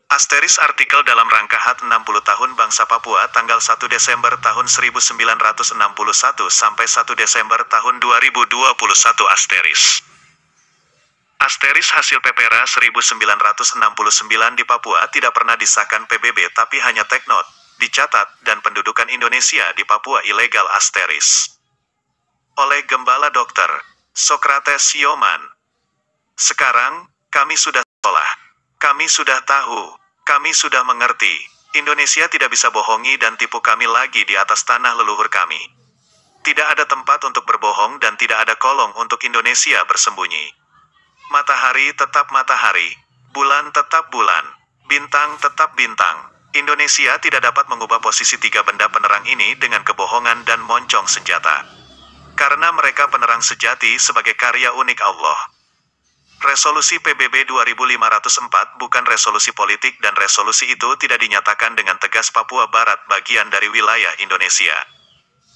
Asteris artikel dalam rangka HUT 60 tahun Bangsa Papua tanggal 1 Desember tahun 1961 sampai 1 Desember tahun 2021 asteris. Asteris hasil PPRA 1969 di Papua tidak pernah disahkan PBB tapi hanya teknot, dicatat, dan pendudukan Indonesia di Papua ilegal asteris. Oleh Gembala Dr. Sokrates Yoman. Sekarang, kami sudah sekolah. Kami sudah tahu, kami sudah mengerti, Indonesia tidak bisa bohongi dan tipu kami lagi di atas tanah leluhur kami. Tidak ada tempat untuk berbohong dan tidak ada kolong untuk Indonesia bersembunyi. Matahari tetap matahari, bulan tetap bulan, bintang tetap bintang. Indonesia tidak dapat mengubah posisi tiga benda penerang ini dengan kebohongan dan moncong senjata. Karena mereka penerang sejati sebagai karya unik Allah. Resolusi PBB 2504 bukan resolusi politik dan resolusi itu tidak dinyatakan dengan tegas Papua Barat bagian dari wilayah Indonesia.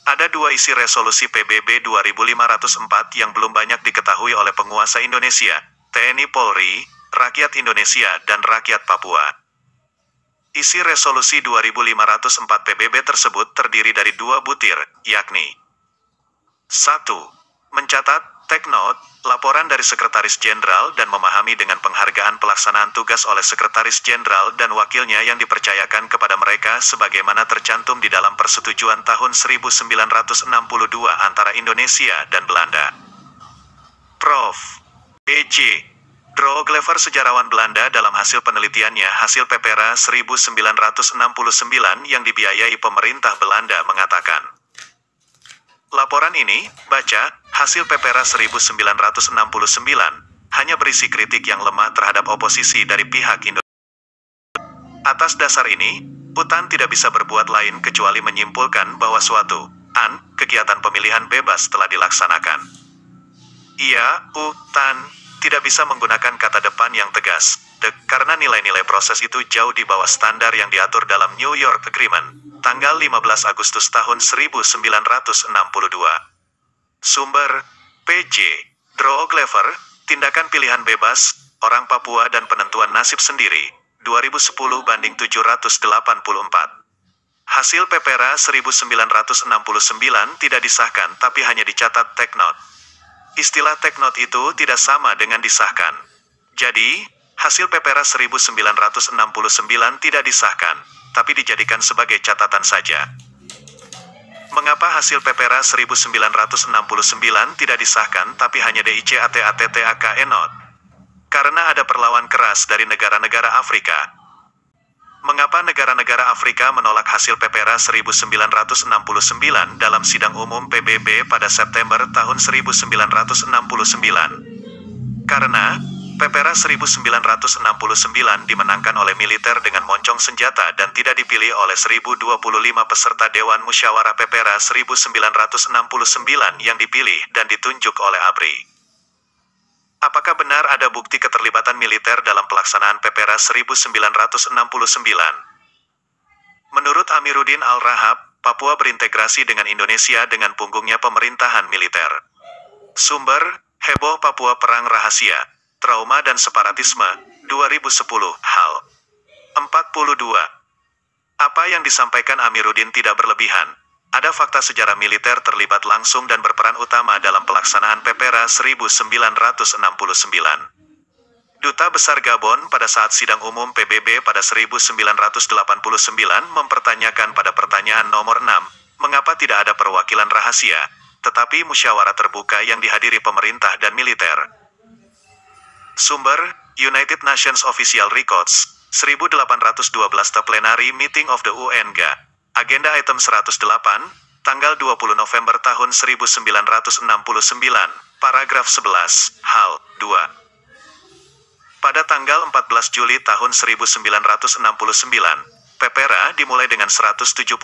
Ada dua isi resolusi PBB 2504 yang belum banyak diketahui oleh penguasa Indonesia, TNI Polri, rakyat Indonesia dan rakyat Papua. Isi resolusi 2504 PBB tersebut terdiri dari dua butir, yakni 1. Mencatat, take note, laporan dari Sekretaris Jenderal dan memahami dengan penghargaan pelaksanaan tugas oleh Sekretaris Jenderal dan wakilnya yang dipercayakan kepada mereka sebagaimana tercantum di dalam persetujuan tahun 1962 antara Indonesia dan Belanda. Prof. B.J. Droglever sejarawan Belanda dalam hasil penelitiannya hasil PPRA 1969 yang dibiayai pemerintah Belanda mengatakan, laporan ini, baca, hasil PPRA 1969, hanya berisi kritik yang lemah terhadap oposisi dari pihak Indonesia. Atas dasar ini, UTAN tidak bisa berbuat lain kecuali menyimpulkan bahwa suatu kegiatan pemilihan bebas telah dilaksanakan. Ia, UTAN, tidak bisa menggunakan kata depan yang tegas, karena nilai-nilai proses itu jauh di bawah standar yang diatur dalam New York Agreement, tanggal 15 Agustus tahun 1962. Sumber, P.J. Droglever, Tindakan Pilihan Bebas, Orang Papua dan Penentuan Nasib Sendiri, 2010-784. Hasil PPRA 1969 tidak disahkan tapi hanya dicatat take note. Istilah take note itu tidak sama dengan disahkan. Jadi, hasil PPRA 1969 tidak disahkan, tapi dijadikan sebagai catatan saja. Mengapa hasil PPRA 1969 tidak disahkan tapi hanya DICATATTAKE note? Karena ada perlawan keras dari negara-negara Afrika. Mengapa negara-negara Afrika menolak hasil PPRA 1969 dalam sidang umum PBB pada September tahun 1969? Karena PPRA 1969 dimenangkan oleh militer dengan moncong senjata dan tidak dipilih oleh 1025 peserta Dewan Musyawarah PPRA 1969 yang dipilih dan ditunjuk oleh ABRI. Apakah benar ada bukti keterlibatan militer dalam pelaksanaan PPRA 1969? Menurut Amiruddin Al-Rahab, Papua berintegrasi dengan Indonesia dengan punggungnya pemerintahan militer. Sumber, Heboh Papua Perang Rahasia, Trauma dan Separatisme, 2010, hal 42. Apa yang disampaikan Amiruddin tidak berlebihan. Ada fakta sejarah militer terlibat langsung dan berperan utama dalam pelaksanaan PPRA 1969. Duta Besar Gabon pada saat sidang umum PBB pada 1989 mempertanyakan pada pertanyaan nomor 6, mengapa tidak ada perwakilan rahasia, tetapi musyawarah terbuka yang dihadiri pemerintah dan militer. Sumber, United Nations Official Records, 1812 The Plenary Meeting of the UNGA. Agenda item 108, tanggal 20 November tahun 1969, paragraf 11, hal 2. Pada tanggal 14 Juli tahun 1969, PPRA dimulai dengan 175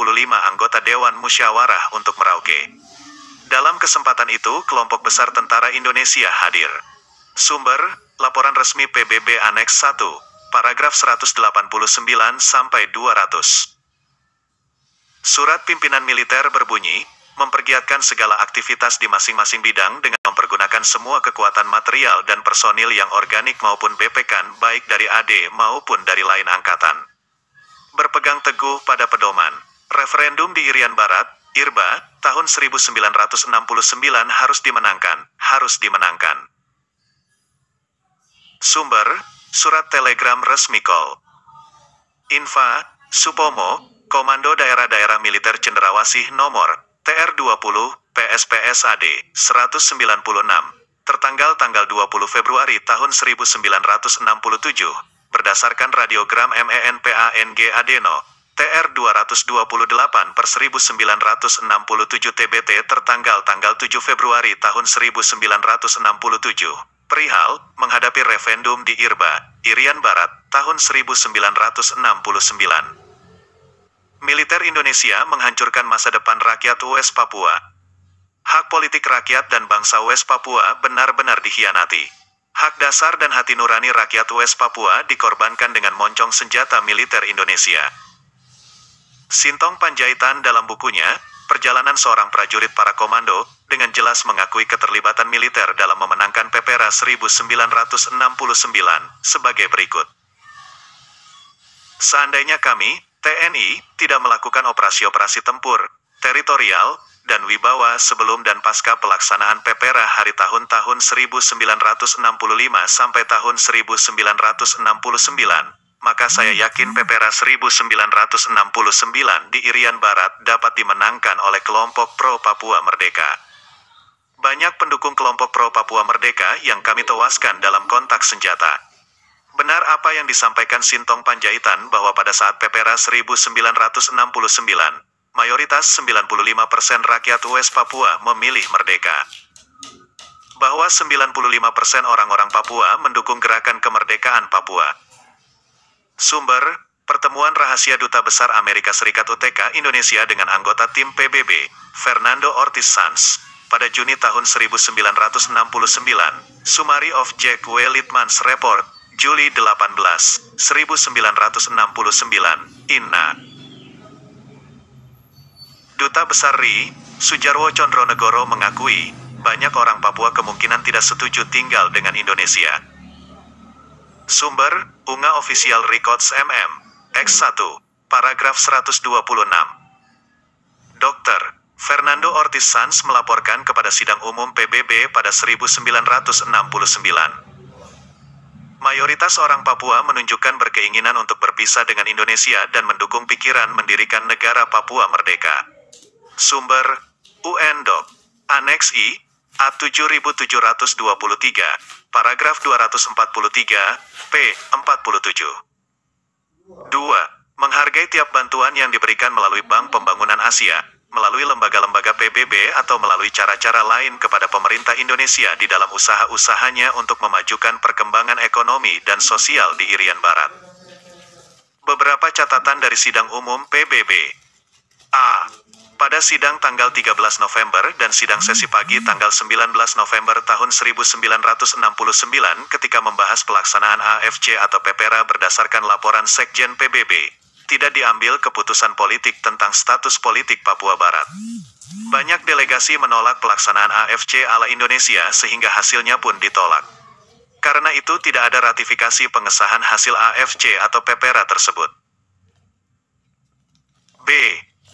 anggota Dewan Musyawarah untuk Merauke. Dalam kesempatan itu, kelompok besar tentara Indonesia hadir. Sumber, laporan resmi PBB Aneks 1, paragraf 189-200. Surat pimpinan militer berbunyi, mempergiatkan segala aktivitas di masing-masing bidang dengan mempergunakan semua kekuatan material dan personil yang organik maupun BPK baik dari AD maupun dari lain angkatan. Berpegang teguh pada pedoman referendum di Irian Barat, IRBA, tahun 1969 harus dimenangkan. Sumber, Surat Telegram Resmi Kol. Infa, Supomo, Komando Daerah-Daerah Militer Cendrawasih Nomor TR20, PSPSAD, 196, tertanggal 20 Februari tahun 1967, berdasarkan radiogram MENPANG Adeno, TR228 per 1967 TBT tertanggal 7 Februari tahun 1967, perihal menghadapi referendum di IRBA, Irian Barat, tahun 1969. Militer Indonesia menghancurkan masa depan rakyat West Papua. Hak politik rakyat dan bangsa West Papua benar-benar dikhianati. Hak dasar dan hati nurani rakyat West Papua dikorbankan dengan moncong senjata militer Indonesia. Sintong Panjaitan dalam bukunya, Perjalanan Seorang Prajurit Para Komando, dengan jelas mengakui keterlibatan militer dalam memenangkan PPRA 1969, sebagai berikut. Seandainya kami, TNI, tidak melakukan operasi-operasi tempur, teritorial, dan wibawa sebelum dan pasca pelaksanaan PPRA hari tahun 1965 sampai tahun 1969, maka saya yakin PPRA 1969 di Irian Barat dapat dimenangkan oleh kelompok pro Papua Merdeka. Banyak pendukung kelompok pro Papua Merdeka yang kami tewaskan dalam kontak senjata. Benar apa yang disampaikan Sintong Panjaitan bahwa pada saat PPRA 1969, mayoritas 95% rakyat West Papua memilih merdeka. Bahwa 95% orang-orang Papua mendukung gerakan kemerdekaan Papua. Sumber, pertemuan rahasia Duta Besar Amerika Serikat UTK Indonesia dengan anggota tim PBB, Fernando Ortiz Sanz, pada Juni tahun 1969, Summary of Jack W. Littman's Report, Juli 18, 1969, INNA. Duta Besar RI, Sujarwo Condronegoro mengakui, banyak orang Papua kemungkinan tidak setuju tinggal dengan Indonesia. Sumber, Unga Official Records MM, X1, paragraf 126. Dr. Fernando Ortiz Sanz melaporkan kepada Sidang Umum PBB pada 1969. Mayoritas orang Papua menunjukkan berkeinginan untuk berpisah dengan Indonesia dan mendukung pikiran mendirikan negara Papua Merdeka. Sumber, UN Doc, Aneks I, A7723, paragraf 243, P47. 2. Menghargai tiap bantuan yang diberikan melalui Bank Pembangunan Asia, melalui lembaga-lembaga PBB atau melalui cara-cara lain kepada pemerintah Indonesia di dalam usaha-usahanya untuk memajukan perkembangan ekonomi dan sosial di Irian Barat. Beberapa catatan dari Sidang Umum PBB. A. Pada sidang tanggal 13 November dan sidang sesi pagi tanggal 19 November tahun 1969 ketika membahas pelaksanaan AFC atau PPRA berdasarkan laporan Sekjen PBB, tidak diambil keputusan politik tentang status politik Papua Barat. Banyak delegasi menolak pelaksanaan AFC ala Indonesia sehingga hasilnya pun ditolak. Karena itu tidak ada ratifikasi pengesahan hasil AFC atau PPRA tersebut. B.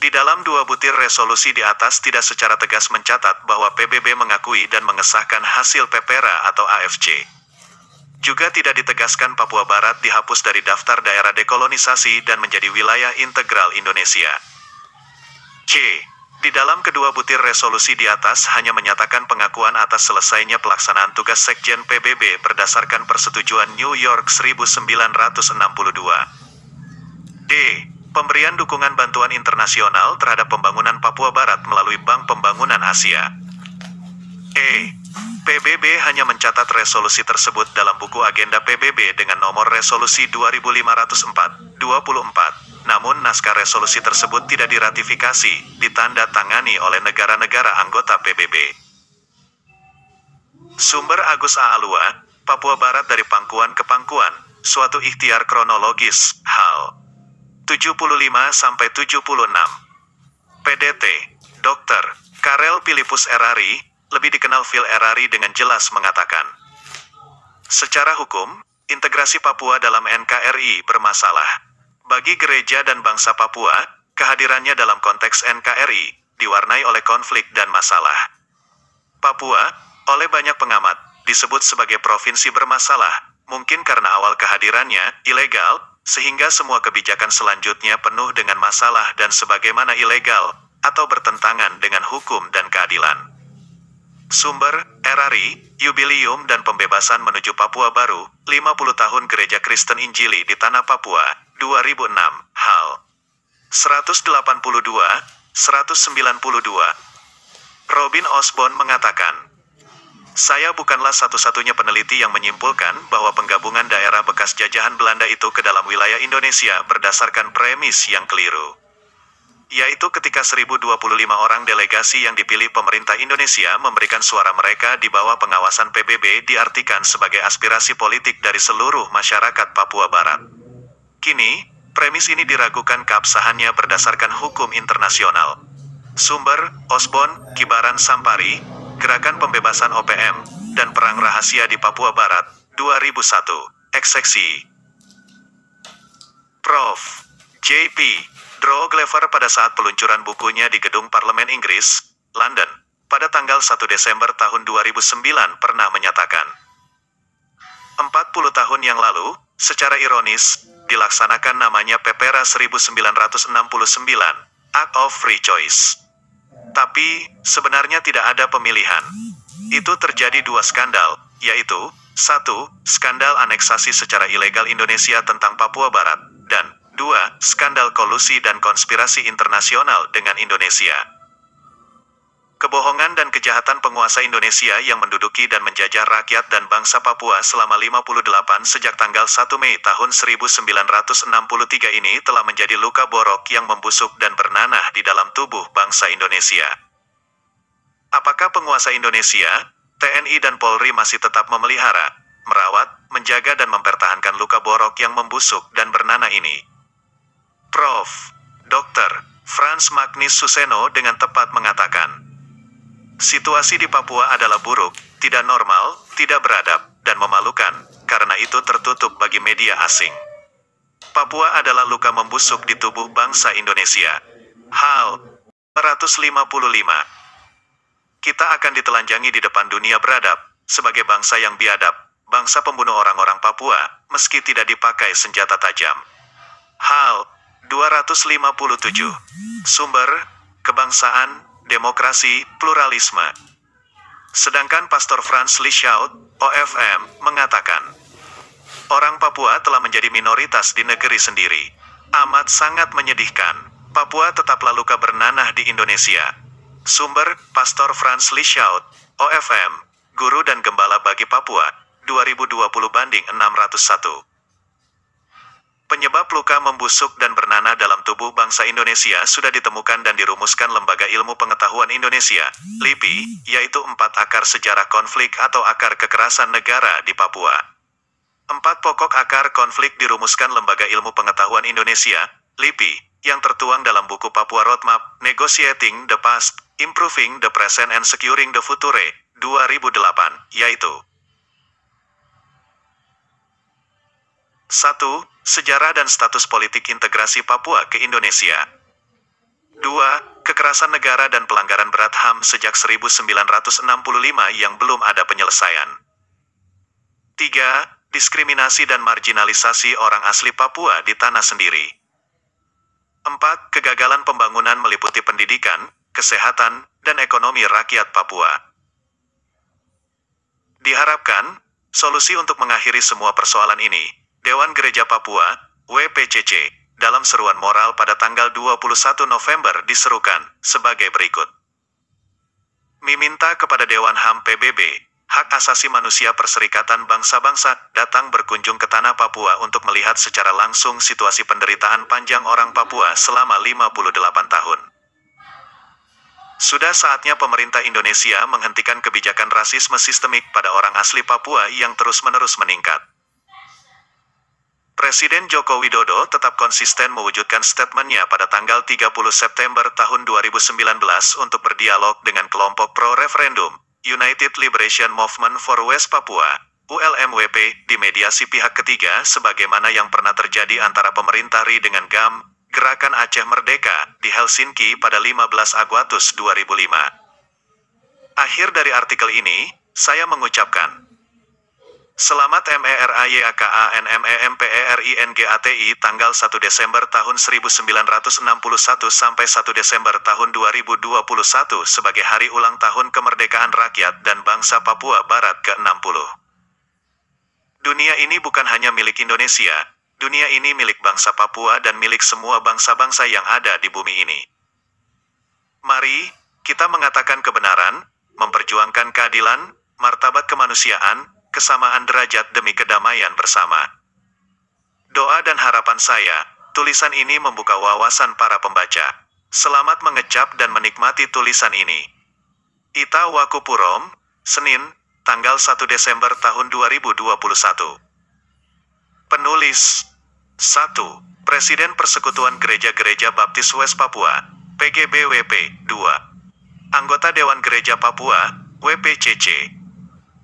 Di dalam 2 butir resolusi di atas tidak secara tegas mencatat bahwa PBB mengakui dan mengesahkan hasil PPRA atau AFC. Juga tidak ditegaskan Papua Barat dihapus dari daftar daerah dekolonisasi dan menjadi wilayah integral Indonesia. C. Di dalam kedua butir resolusi di atas hanya menyatakan pengakuan atas selesainya pelaksanaan tugas Sekjen PBB berdasarkan persetujuan New York 1962. D. Pemberian dukungan bantuan internasional terhadap pembangunan Papua Barat melalui Bank Pembangunan Asia. E. PBB hanya mencatat resolusi tersebut dalam buku agenda PBB dengan nomor resolusi 2504-24. Namun naskah resolusi tersebut tidak diratifikasi, ditanda tangani oleh negara-negara anggota PBB. Sumber Agus A. Alua, Papua Barat dari Pangkuan ke Pangkuan, suatu ikhtiar kronologis, hal 75-76. PDT, Dr. Karel Philippus Erari, lebih dikenal Phil Erari dengan jelas mengatakan, secara hukum, integrasi Papua dalam NKRI bermasalah. Bagi gereja dan bangsa Papua, kehadirannya dalam konteks NKRI diwarnai oleh konflik dan masalah. Papua, oleh banyak pengamat, disebut sebagai provinsi bermasalah, mungkin karena awal kehadirannya ilegal, sehingga semua kebijakan selanjutnya penuh dengan masalah dan sebagaimana ilegal, atau bertentangan dengan hukum dan keadilan. Sumber, Erari, Yubileum dan Pembebasan Menuju Papua Baru, 50 tahun Gereja Kristen Injili di Tanah Papua, 2006, hal 182, 192. Robin Osborne mengatakan, saya bukanlah satu-satunya peneliti yang menyimpulkan bahwa penggabungan daerah bekas jajahan Belanda itu ke dalam wilayah Indonesia berdasarkan premis yang keliru. Yaitu ketika 1025 orang delegasi yang dipilih pemerintah Indonesia memberikan suara mereka di bawah pengawasan PBB diartikan sebagai aspirasi politik dari seluruh masyarakat Papua Barat. Kini, premis ini diragukan keabsahannya berdasarkan hukum internasional. Sumber, Osborne, Kibaran Sampari, Gerakan Pembebasan OPM, dan Perang Rahasia di Papua Barat, 2001, Ekseksi. Prof. J.P. Droglever pada saat peluncuran bukunya di Gedung Parlemen Inggris, London, pada tanggal 1 Desember tahun 2009 pernah menyatakan, 40 tahun yang lalu, secara ironis, dilaksanakan namanya Pepera 1969, Act of Free Choice. Tapi, sebenarnya tidak ada pemilihan. Itu terjadi dua skandal, yaitu, 1. Skandal aneksasi secara ilegal Indonesia tentang Papua Barat, dan 2. Skandal kolusi dan konspirasi internasional dengan Indonesia. Kebohongan dan kejahatan penguasa Indonesia yang menduduki dan menjajah rakyat dan bangsa Papua selama 58 sejak tanggal 1 Mei tahun 1963 ini telah menjadi luka borok yang membusuk dan bernanah di dalam tubuh bangsa Indonesia. Apakah penguasa Indonesia, TNI dan Polri masih tetap memelihara, merawat, menjaga dan mempertahankan luka borok yang membusuk dan bernanah ini? Prof. Dr. Frans Magnis Suseno dengan tepat mengatakan, situasi di Papua adalah buruk, tidak normal, tidak beradab, dan memalukan, karena itu tertutup bagi media asing. Papua adalah luka membusuk di tubuh bangsa Indonesia. Hal 155. Kita akan ditelanjangi di depan dunia beradab, sebagai bangsa yang biadab, bangsa pembunuh orang-orang Papua, meski tidak dipakai senjata tajam. Hal 257. Sumber, kebangsaan, demokrasi, pluralisme. Sedangkan Pastor Franz Lieshout, OFM, mengatakan, orang Papua telah menjadi minoritas di negeri sendiri. Amat sangat menyedihkan. Papua tetaplah luka bernanah di Indonesia. Sumber, Pastor Franz Lieshout, OFM, Guru dan Gembala bagi Papua, 2020/601. Penyebab luka membusuk dan bernanah dalam tubuh bangsa Indonesia sudah ditemukan dan dirumuskan Lembaga Ilmu Pengetahuan Indonesia, LIPI, yaitu 4 akar sejarah konflik atau akar kekerasan negara di Papua. 4 pokok akar konflik dirumuskan Lembaga Ilmu Pengetahuan Indonesia, LIPI, yang tertuang dalam buku Papua Roadmap, Negotiating the Past, Improving the Present and Securing the Future, 2008, yaitu 1. Sejarah dan status politik integrasi Papua ke Indonesia. 2. Kekerasan negara dan pelanggaran berat HAM sejak 1965 yang belum ada penyelesaian. 3. Diskriminasi dan marginalisasi orang asli Papua di tanah sendiri. 4. Kegagalan pembangunan meliputi pendidikan, kesehatan, dan ekonomi rakyat Papua. Diharapkan, solusi untuk mengakhiri semua persoalan ini, Dewan Gereja Papua, WPCC, dalam seruan moral pada tanggal 21 November diserukan, sebagai berikut. Meminta kepada Dewan HAM PBB, Hak Asasi Manusia Perserikatan Bangsa-Bangsa, datang berkunjung ke tanah Papua untuk melihat secara langsung situasi penderitaan panjang orang Papua selama 58 tahun. Sudah saatnya pemerintah Indonesia menghentikan kebijakan rasisme sistemik pada orang asli Papua yang terus-menerus meningkat. Presiden Joko Widodo tetap konsisten mewujudkan statementnya pada tanggal 30 September tahun 2019 untuk berdialog dengan kelompok pro-referendum, United Liberation Movement for West Papua, ULMWP, di mediasi pihak ketiga sebagaimana yang pernah terjadi antara pemerintah RI dengan GAM, Gerakan Aceh Merdeka, di Helsinki pada 15 Agustus 2005. Akhir dari artikel ini, saya mengucapkan Selamat MERAYAKANMEMPERINGATI tanggal 1 Desember tahun 1961 sampai 1 Desember tahun 2021 sebagai Hari Ulang Tahun Kemerdekaan Rakyat dan Bangsa Papua Barat ke-60. Dunia ini bukan hanya milik Indonesia, dunia ini milik bangsa Papua dan milik semua bangsa-bangsa yang ada di bumi ini. Mari, kita mengatakan kebenaran, memperjuangkan keadilan, martabat kemanusiaan, kesamaan derajat demi kedamaian bersama. Doa dan harapan saya, tulisan ini membuka wawasan para pembaca. Selamat mengecap dan menikmati tulisan ini. Ita Wakupurom, Senin, tanggal 1 Desember tahun 2021. Penulis 1. Presiden Persekutuan Gereja-Gereja Baptis West Papua, PGBWP, 2. Anggota Dewan Gereja Papua, WPCC.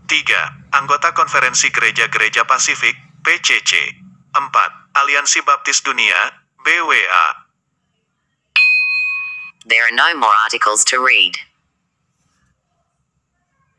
3. Anggota Konferensi Gereja-Gereja Pasifik, PCC. 4. Aliansi Baptis Dunia, BWA. There are no more articles to read.